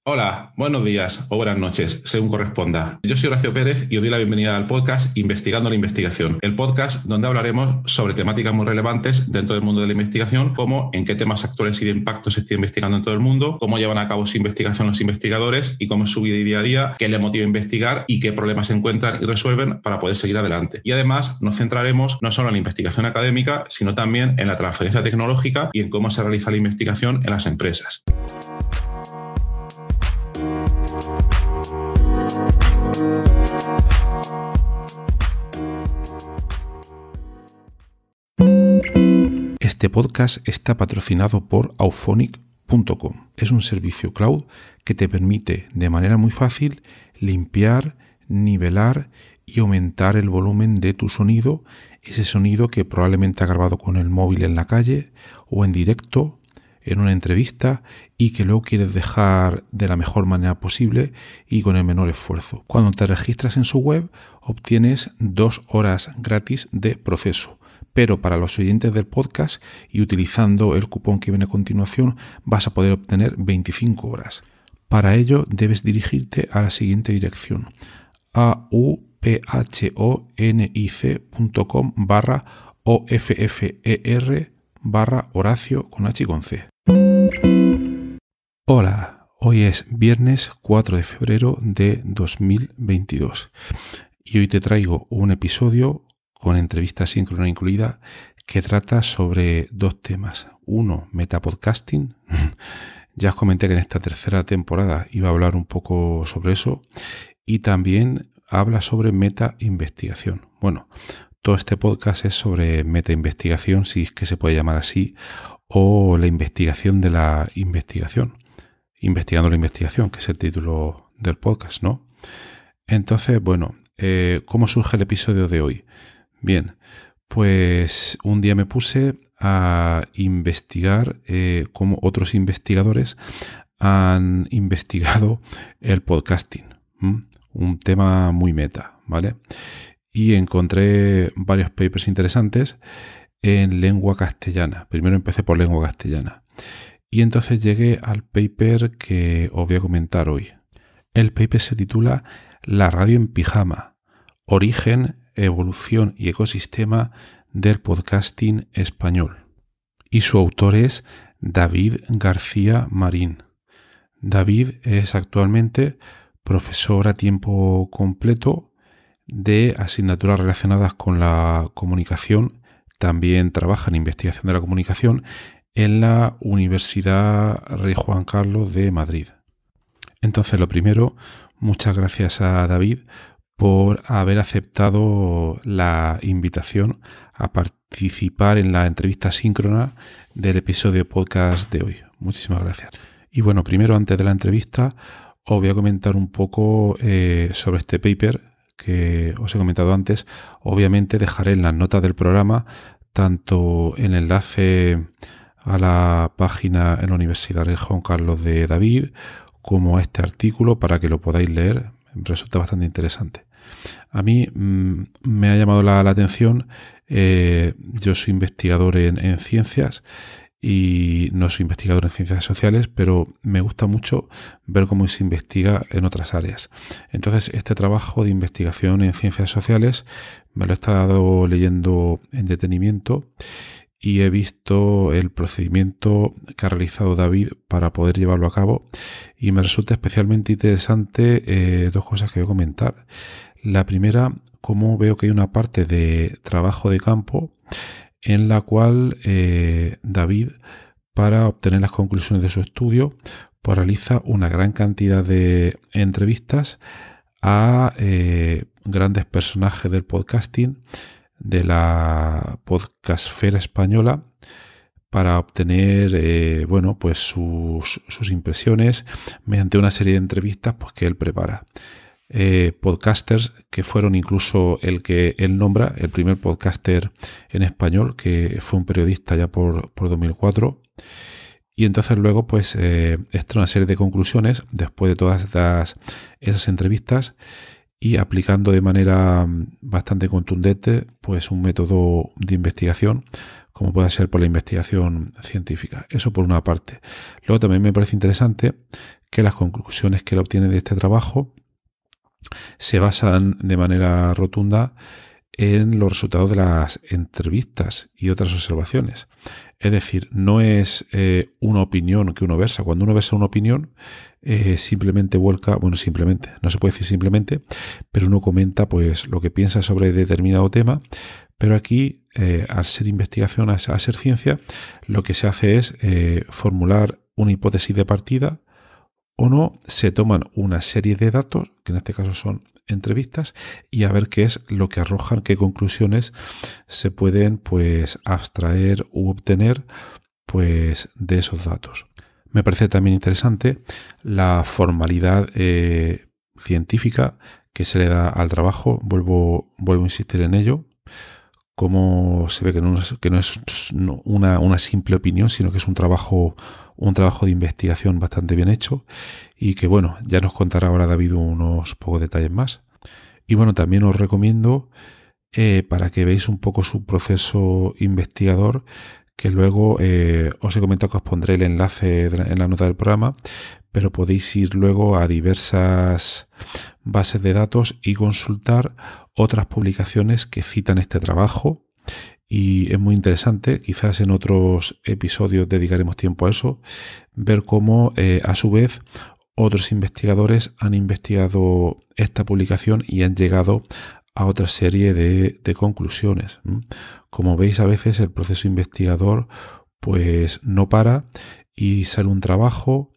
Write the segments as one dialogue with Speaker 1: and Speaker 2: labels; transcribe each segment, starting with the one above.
Speaker 1: Hola, buenos días o buenas noches, según corresponda. Yo soy Horacio Pérez y os doy la bienvenida al podcast Investigando la Investigación, el podcast donde hablaremos sobre temáticas muy relevantes dentro del mundo de la investigación, como en qué temas actuales y de impacto se está investigando en todo el mundo, cómo llevan a cabo su investigación los investigadores y cómo es su vida y día a día, qué les motiva a investigar y qué problemas encuentran y resuelven para poder seguir adelante. Y además nos centraremos no solo en la investigación académica, sino también en la transferencia tecnológica y en cómo se realiza la investigación en las empresas. Este podcast está patrocinado por Auphonic.com. Es un servicio cloud que te permite de manera muy fácil limpiar, nivelar y aumentar el volumen de tu sonido, ese sonido que probablemente has grabado con el móvil en la calle o en directo, en una entrevista, y que luego quieres dejar de la mejor manera posible y con el menor esfuerzo. Cuando te registras en su web, obtienes 2 horas gratis de proceso. Pero para los oyentes del podcast y utilizando el cupón que viene a continuación vas a poder obtener 25 horas. Para ello debes dirigirte a la siguiente dirección: auphonic.com/OFFER/Horacio con H y con C. Hola, hoy es viernes 4 de febrero de 2022 y hoy te traigo un episodio con entrevista síncrona incluida, que trata sobre 2 temas. Uno, metapodcasting. Ya os comenté que en esta tercera temporada iba a hablar un poco sobre eso. Y también habla sobre metainvestigación. Bueno, todo este podcast es sobre metainvestigación, si es que se puede llamar así, o la investigación de la investigación. Investigando la investigación, que es el título del podcast, ¿no? Entonces, bueno, ¿cómo surge el episodio de hoy? Bien, pues un día me puse a investigar cómo otros investigadores han investigado el podcasting, un tema muy meta, ¿vale? Y encontré varios papers interesantes en lengua castellana. Primero empecé por lengua castellana y entonces llegué al paper que os voy a comentar hoy. El paper se titula La radio en pijama, origen, evolución y ecosistema del podcasting español. Y su autor es David García Marín. David es actualmente profesor a tiempo completo de asignaturas relacionadas con la comunicación. También trabaja en investigación de la comunicación en la Universidad Rey Juan Carlos de Madrid. Entonces, lo primero, muchas gracias a David por haber aceptado la invitación a participar en la entrevista síncrona del episodio podcast de hoy. Muchísimas gracias. Y bueno, primero, antes de la entrevista, os voy a comentar un poco sobre este paper que os he comentado antes. Obviamente dejaré en las notas del programa tanto el enlace a la página en la Universidad de Juan Carlos de David como a este artículo para que lo podáis leer. Me resulta bastante interesante. A mí me ha llamado la atención. Yo soy investigador en ciencias y no soy investigador en ciencias sociales, pero me gusta mucho ver cómo se investiga en otras áreas. Entonces, este trabajo de investigación en ciencias sociales me lo he estado leyendo en detenimiento y he visto el procedimiento que ha realizado David para poder llevarlo a cabo y me resulta especialmente interesante 2 cosas que voy a comentar. La primera, cómo veo que hay una parte de trabajo de campo en la cual David, para obtener las conclusiones de su estudio, pues realiza una gran cantidad de entrevistas a grandes personajes del podcasting, de la podcastfera española, para obtener pues sus impresiones mediante una serie de entrevistas pues, que él prepara. Podcasters que fueron incluso el que él nombra, el primer podcaster en español, que fue un periodista ya por 2004. Y entonces luego pues extrae una serie de conclusiones después de todas esas entrevistas y aplicando de manera bastante contundente pues un método de investigación como puede ser por la investigación científica. Eso por una parte. Luego también me parece interesante que las conclusiones que él obtiene de este trabajo se basan de manera rotunda en los resultados de las entrevistas y otras observaciones. Es decir, no es una opinión que uno versa. Cuando uno versa una opinión, simplemente vuelca, bueno, simplemente, no se puede decir simplemente, pero uno comenta pues lo que piensa sobre determinado tema. Pero aquí, al ser investigación, al ser ciencia, lo que se hace es formular una hipótesis de partida, o no, se toman una serie de datos, que en este caso son entrevistas, y a ver qué es lo que arrojan, qué conclusiones se pueden pues abstraer u obtener pues de esos datos. Me parece también interesante la formalidad científica que se le da al trabajo. Vuelvo a insistir en ello. Cómo se ve que no es una simple opinión, sino que es un trabajo de investigación bastante bien hecho, y que bueno, ya nos contará ahora David unos pocos detalles más. Y bueno, también os recomiendo para que veáis un poco su proceso investigador, que luego os he comentado que os pondré el enlace en la nota del programa, pero podéis ir luego a diversas bases de datos y consultar otras publicaciones que citan este trabajo, y es muy interesante. Quizás en otros episodios dedicaremos tiempo a eso, ver cómo a su vez otros investigadores han investigado esta publicación y han llegado a otra serie de conclusiones. Como veis, a veces el proceso investigador pues no para y sale un trabajo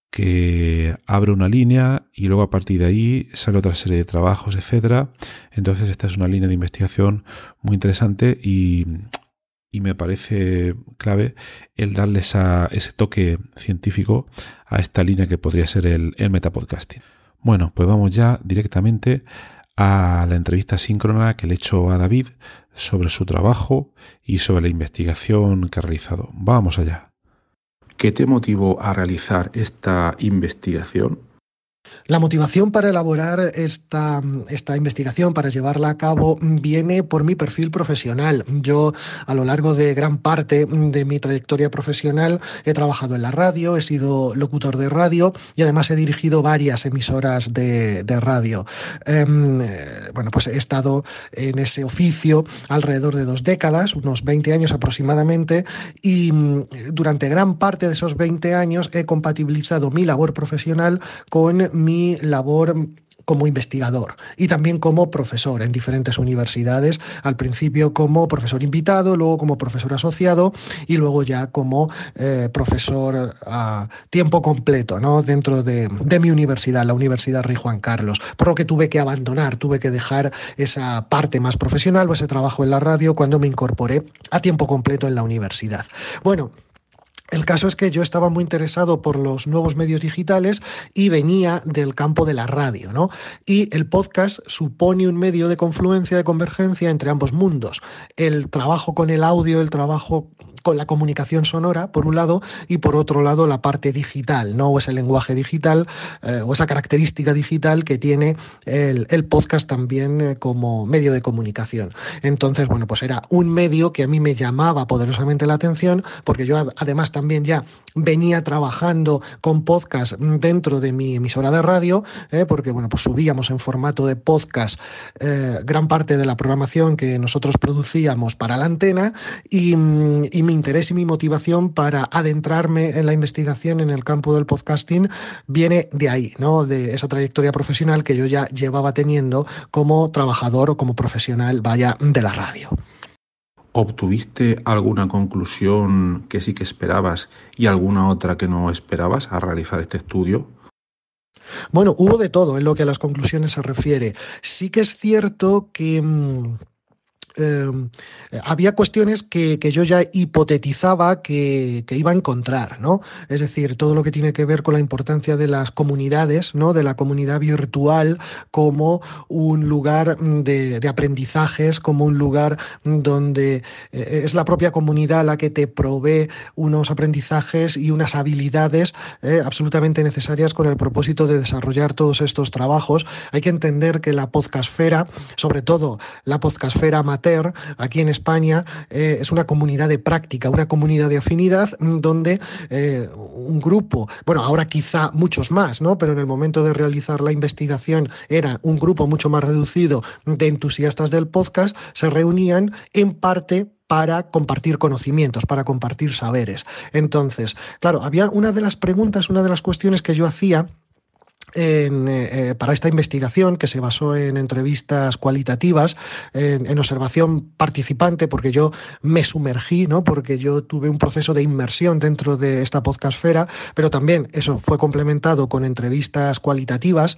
Speaker 1: que abre una línea y luego a partir de ahí sale otra serie de trabajos, etcétera. Entonces esta es una línea de investigación muy interesante y me parece clave el darle ese toque científico a esta línea que podría ser el metapodcasting. Bueno, pues vamos ya directamente a la entrevista síncrona que le he hecho a David sobre su trabajo y sobre la investigación que ha realizado. Vamos allá. ¿Qué te motivó a realizar esta investigación?
Speaker 2: La motivación para elaborar esta investigación, para llevarla a cabo, viene por mi perfil profesional. Yo, a lo largo de gran parte de mi trayectoria profesional, he trabajado en la radio, he sido locutor de radio y además he dirigido varias emisoras de radio. Bueno, pues he estado en ese oficio alrededor de 2 décadas, unos 20 años aproximadamente, y durante gran parte de esos 20 años he compatibilizado mi labor profesional con mi labor como investigador y también como profesor en diferentes universidades, al principio como profesor invitado, luego como profesor asociado y luego ya como profesor a tiempo completo, ¿no? Dentro de mi universidad, la Universidad Rey Juan Carlos, por lo que tuve que dejar esa parte más profesional o ese trabajo en la radio cuando me incorporé a tiempo completo en la universidad. Bueno, el caso es que yo estaba muy interesado por los nuevos medios digitales y venía del campo de la radio, ¿no? Y el podcast supone un medio de confluencia, de convergencia entre ambos mundos. El trabajo con el audio, el trabajo con la comunicación sonora, por un lado, y por otro lado la parte digital, ¿no? O ese lenguaje digital o esa característica digital que tiene el podcast también como medio de comunicación. Entonces, bueno, pues era un medio que a mí me llamaba poderosamente la atención, porque yo además también ya venía trabajando con podcast dentro de mi emisora de radio, porque bueno, pues subíamos en formato de podcast gran parte de la programación que nosotros producíamos para la antena y mi interés y mi motivación para adentrarme en la investigación en el campo del podcasting viene de ahí, ¿no? De esa trayectoria profesional que yo ya llevaba teniendo como trabajador o como profesional, vaya, de la radio.
Speaker 1: ¿Obtuviste alguna conclusión que sí que esperabas y alguna otra que no esperabas al realizar este estudio?
Speaker 2: Bueno, hubo de todo en lo que a las conclusiones se refiere. Sí que es cierto que había cuestiones que yo ya hipotetizaba que iba a encontrar, ¿no? Es decir, todo lo que tiene que ver con la importancia de las comunidades, ¿no? De la comunidad virtual como un lugar de aprendizajes, como un lugar donde es la propia comunidad la que te provee unos aprendizajes y unas habilidades absolutamente necesarias con el propósito de desarrollar todos estos trabajos. Hay que entender que la podcastfera, sobre todo la podcastfera amateur, Amateur, aquí en España, es una comunidad de práctica, una comunidad de afinidad donde un grupo, bueno, ahora quizá muchos más, ¿no? Pero en el momento de realizar la investigación era un grupo mucho más reducido de entusiastas del podcast, se reunían en parte para compartir conocimientos, para compartir saberes. Entonces, claro, había una de las preguntas, una de las cuestiones que yo hacía para esta investigación, que se basó en entrevistas cualitativas, en observación participante, porque yo me sumergí, ¿no? Porque yo tuve un proceso de inmersión dentro de esta podcastfera, pero también eso fue complementado con entrevistas cualitativas.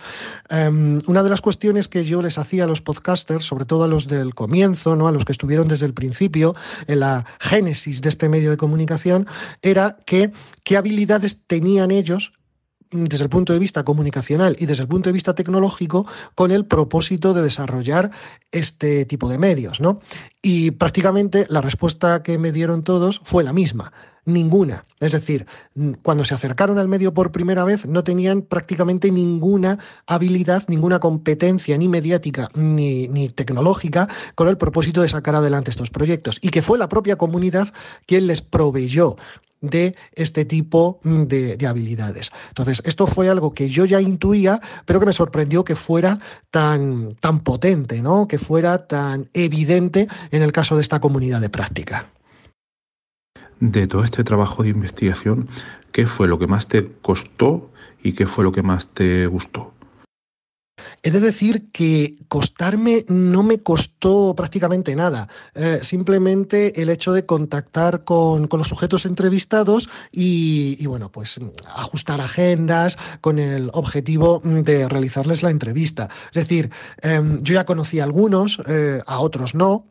Speaker 2: Una de las cuestiones que yo les hacía a los podcasters, sobre todo a los del comienzo, ¿no? A los que estuvieron desde el principio, en la génesis de este medio de comunicación, era qué habilidades tenían ellos desde el punto de vista comunicacional y desde el punto de vista tecnológico, con el propósito de desarrollar este tipo de medios, ¿no? Y prácticamente la respuesta que me dieron todos fue la misma: ninguna. Es decir, cuando se acercaron al medio por primera vez no tenían prácticamente ninguna habilidad, ninguna competencia ni mediática ni tecnológica con el propósito de sacar adelante estos proyectos, y que fue la propia comunidad quien les proveyó de este tipo de habilidades. Entonces, esto fue algo que yo ya intuía, pero que me sorprendió que fuera tan potente, ¿no? Que fuera tan evidente en el caso de esta comunidad de práctica.
Speaker 1: De todo este trabajo de investigación, ¿qué fue lo que más te costó y qué fue lo que más te gustó?
Speaker 2: He de decir que costarme no me costó prácticamente nada. Simplemente el hecho de contactar con los sujetos entrevistados y bueno, pues ajustar agendas con el objetivo de realizarles la entrevista. Es decir, yo ya conocí a algunos, a otros no,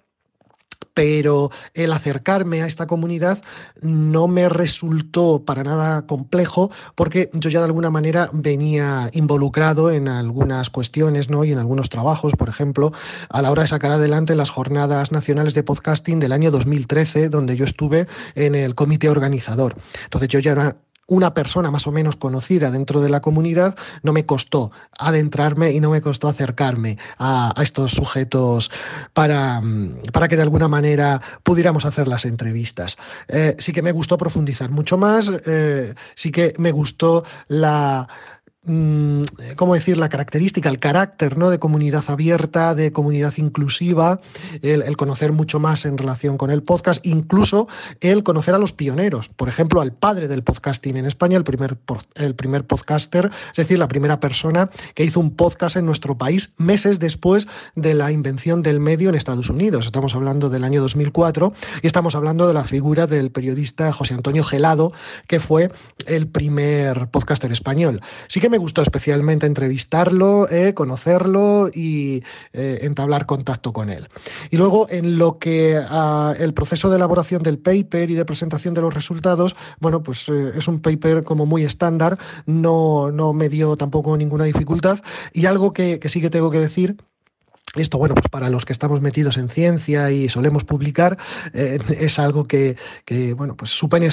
Speaker 2: pero el acercarme a esta comunidad no me resultó para nada complejo, porque yo ya de alguna manera venía involucrado en algunas cuestiones, ¿no? Y en algunos trabajos, por ejemplo, a la hora de sacar adelante las Jornadas Nacionales de Podcasting del año 2013, donde yo estuve en el comité organizador. Entonces yo ya era una persona más o menos conocida dentro de la comunidad. No me costó adentrarme y no me costó acercarme a estos sujetos para que de alguna manera pudiéramos hacer las entrevistas. Sí que me gustó profundizar mucho más, sí que me gustó ¿cómo decir? La característica, el carácter, ¿no? De comunidad abierta, de comunidad inclusiva, el conocer mucho más en relación con el podcast, incluso el conocer a los pioneros, por ejemplo, al padre del podcasting en España, el primer podcaster, es decir, la primera persona que hizo un podcast en nuestro país meses después de la invención del medio en Estados Unidos. Estamos hablando del año 2004 y estamos hablando de la figura del periodista José Antonio Gelado, que fue el primer podcaster español. Sí que me gustó especialmente entrevistarlo, conocerlo y entablar contacto con él. Y luego, en lo que el proceso de elaboración del paper y de presentación de los resultados, bueno, pues es un paper como muy estándar, no me dio tampoco ninguna dificultad. Y algo que sí que tengo que decir. Esto, bueno, pues para los que estamos metidos en ciencia y solemos publicar, es algo que bueno, pues supone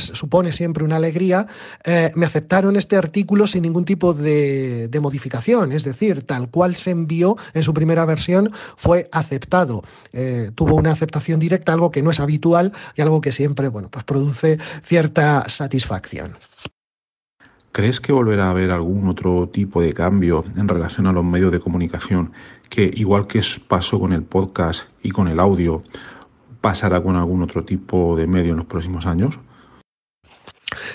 Speaker 2: siempre una alegría. Me aceptaron este artículo sin ningún tipo de modificación, es decir, tal cual se envió en su primera versión, fue aceptado. Tuvo una aceptación directa, algo que no es habitual y algo que siempre, bueno, pues produce cierta satisfacción.
Speaker 1: ¿Crees que volverá a haber algún otro tipo de cambio en relación a los medios de comunicación que, igual que pasó con el podcast y con el audio, pasará con algún otro tipo de medio en los próximos años?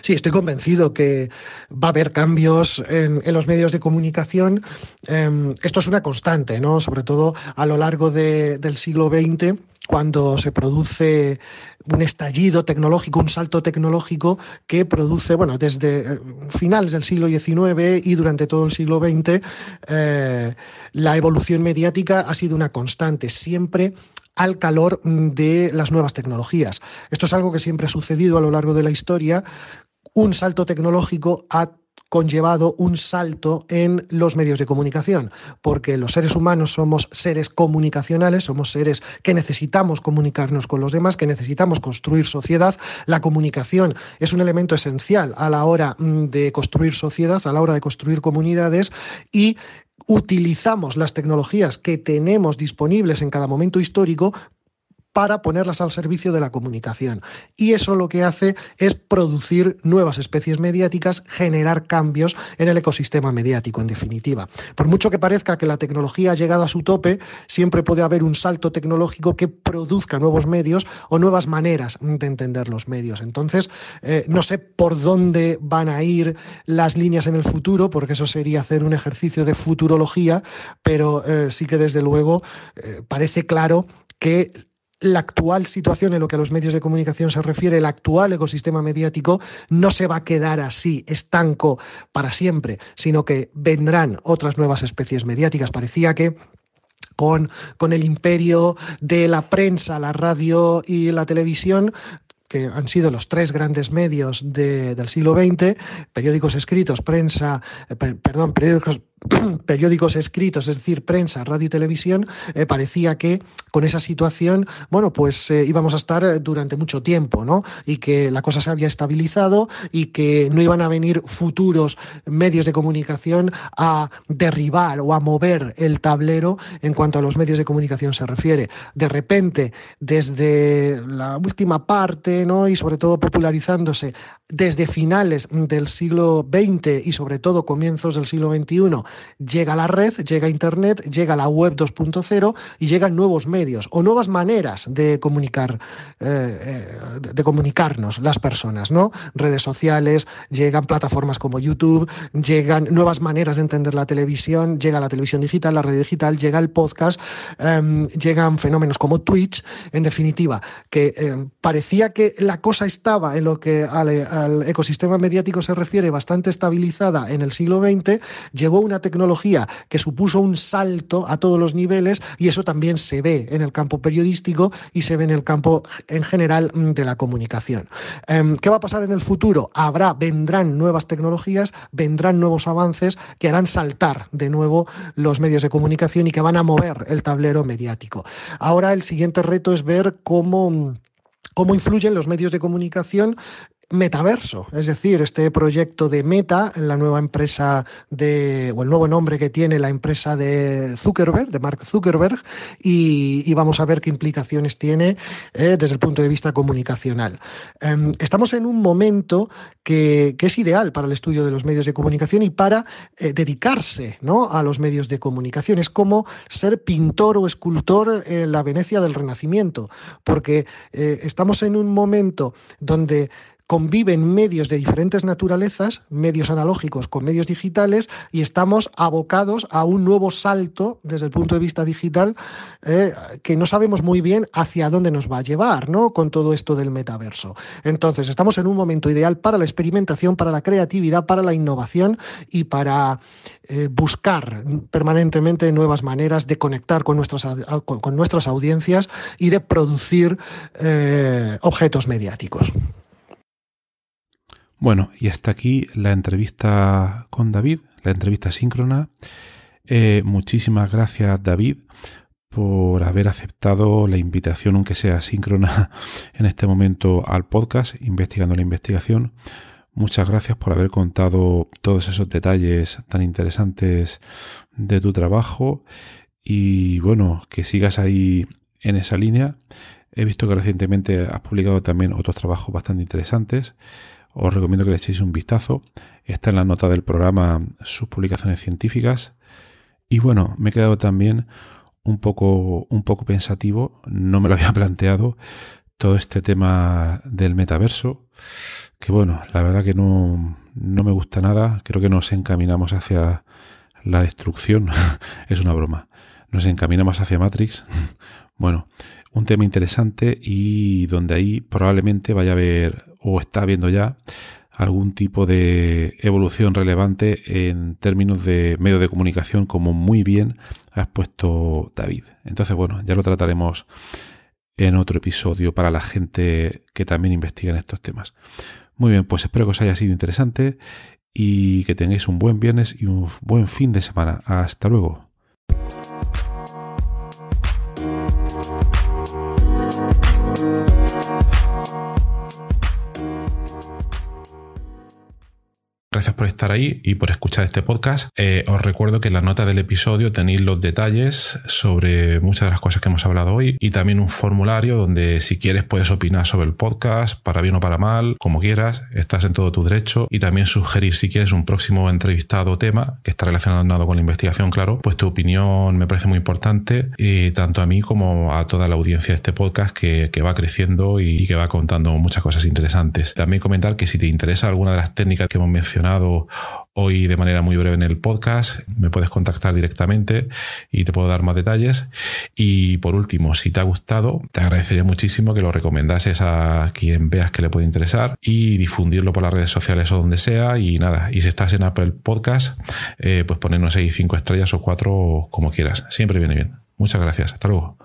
Speaker 2: Sí, estoy convencido que va a haber cambios en los medios de comunicación. Esto es una constante, ¿no? Sobre todo a lo largo del siglo XX, cuando se produce un estallido tecnológico, un salto tecnológico que produce, bueno, desde finales del siglo XIX y durante todo el siglo XX, la evolución mediática ha sido una constante, siempre al calor de las nuevas tecnologías. Esto es algo que siempre ha sucedido a lo largo de la historia. Un salto tecnológico ha conllevado un salto en los medios de comunicación, porque los seres humanos somos seres comunicacionales, somos seres que necesitamos comunicarnos con los demás, que necesitamos construir sociedad. La comunicación es un elemento esencial a la hora de construir sociedad, a la hora de construir comunidades, y utilizamos las tecnologías que tenemos disponibles en cada momento histórico para ponerlas al servicio de la comunicación. Y eso lo que hace es producir nuevas especies mediáticas, generar cambios en el ecosistema mediático, en definitiva. Por mucho que parezca que la tecnología ha llegado a su tope, siempre puede haber un salto tecnológico que produzca nuevos medios o nuevas maneras de entender los medios. Entonces, no sé por dónde van a ir las líneas en el futuro, porque eso sería hacer un ejercicio de futurología, pero sí que desde luego parece claro que la actual situación en lo que a los medios de comunicación se refiere, el actual ecosistema mediático, no se va a quedar así, estanco para siempre, sino que vendrán otras nuevas especies mediáticas. Parecía que con el imperio de la prensa, la radio y la televisión, que han sido los tres grandes medios del siglo XX, periódicos escritos, periódicos escritos, es decir, prensa, radio y televisión, parecía que con esa situación, pues íbamos a estar durante mucho tiempo, ¿no? Y que la cosa se había estabilizado y que no iban a venir futuros medios de comunicación a derribar o a mover el tablero en cuanto a los medios de comunicación se refiere. De repente, desde la última parte, ¿no? Y sobre todo popularizándose desde finales del siglo XX y sobre todo comienzos del siglo XXI, llega la red, llega Internet, llega la web 2.0 y llegan nuevos medios o nuevas maneras de comunicar, de comunicarnos las personas, ¿no? Redes sociales, llegan plataformas como YouTube, llegan nuevas maneras de entender la televisión, llega la televisión digital, la radio digital, llega el podcast, llegan fenómenos como Twitch, en definitiva, que parecía que la cosa estaba en lo que al ecosistema mediático se refiere bastante estabilizada en el siglo XX, llegó una tecnología que supuso un salto a todos los niveles y eso también se ve en el campo periodístico y se ve en el campo en general de la comunicación. ¿Qué va a pasar en el futuro? Vendrán nuevas tecnologías, vendrán nuevos avances que harán saltar de nuevo los medios de comunicación y que van a mover el tablero mediático. Ahora el siguiente reto es ver cómo influyen los medios de comunicación metaverso, es decir, este proyecto de Meta, la nueva empresa o el nuevo nombre que tiene la empresa de Zuckerberg, de Mark Zuckerberg, y vamos a ver qué implicaciones tiene desde el punto de vista comunicacional. Estamos en un momento que es ideal para el estudio de los medios de comunicación y para dedicarse, ¿no?, a los medios de comunicación. Es como ser pintor o escultor en la Venecia del Renacimiento, porque estamos en un momento donde conviven medios de diferentes naturalezas, medios analógicos con medios digitales, y estamos abocados a un nuevo salto desde el punto de vista digital que no sabemos muy bien hacia dónde nos va a llevar, ¿no?, con todo esto del metaverso. Entonces, estamos en un momento ideal para la experimentación, para la creatividad, para la innovación y para buscar permanentemente nuevas maneras de conectar con nuestras audiencias y de producir objetos mediáticos.
Speaker 1: Bueno, y hasta aquí la entrevista con David, la entrevista síncrona. Muchísimas gracias, David, por haber aceptado la invitación, aunque sea síncrona, en este momento al podcast, Investigando la Investigación. Muchas gracias por haber contado todos esos detalles tan interesantes de tu trabajo y, bueno, que sigas ahí en esa línea. He visto que recientemente has publicado también otros trabajos bastante interesantes. Os recomiendo que le echéis un vistazo. Está en la nota del programa sus publicaciones científicas. Y bueno, me he quedado también un poco pensativo. No me lo había planteado todo este tema del metaverso. Que bueno, la verdad que no me gusta nada. Creo que nos encaminamos hacia la destrucción. Es una broma. Nos encaminamos hacia Matrix. Bueno, un tema interesante y donde ahí probablemente vaya a haber, o está habiendo ya, algún tipo de evolución relevante en términos de medios de comunicación, como muy bien ha expuesto David. Entonces, bueno, ya lo trataremos en otro episodio para la gente que también investiga en estos temas. Muy bien, pues espero que os haya sido interesante y que tengáis un buen viernes y un buen fin de semana. Hasta luego. gracias por estar ahí y por escuchar este podcast. Os recuerdo que en la nota del episodio tenéis los detalles sobre muchas de las cosas que hemos hablado hoy y también un formulario donde si quieres puedes opinar sobre el podcast, para bien o para mal, como quieras, estás en todo tu derecho, y también sugerir si quieres un próximo entrevistado o tema que está relacionado con la investigación, claro, pues tu opinión me parece muy importante, tanto a mí como a toda la audiencia de este podcast que va creciendo y que va contando muchas cosas interesantes. También comentar que si te interesa alguna de las técnicas que hemos mencionado hoy de manera muy breve en el podcast, me puedes contactar directamente y te puedo dar más detalles. Y por último, si te ha gustado, te agradecería muchísimo que lo recomendases a quien veas que le puede interesar y difundirlo por las redes sociales o donde sea. Y nada, y si estás en Apple Podcast, pues ponernos ahí 5 estrellas o 4 como quieras. Siempre viene bien. Muchas gracias. Hasta luego.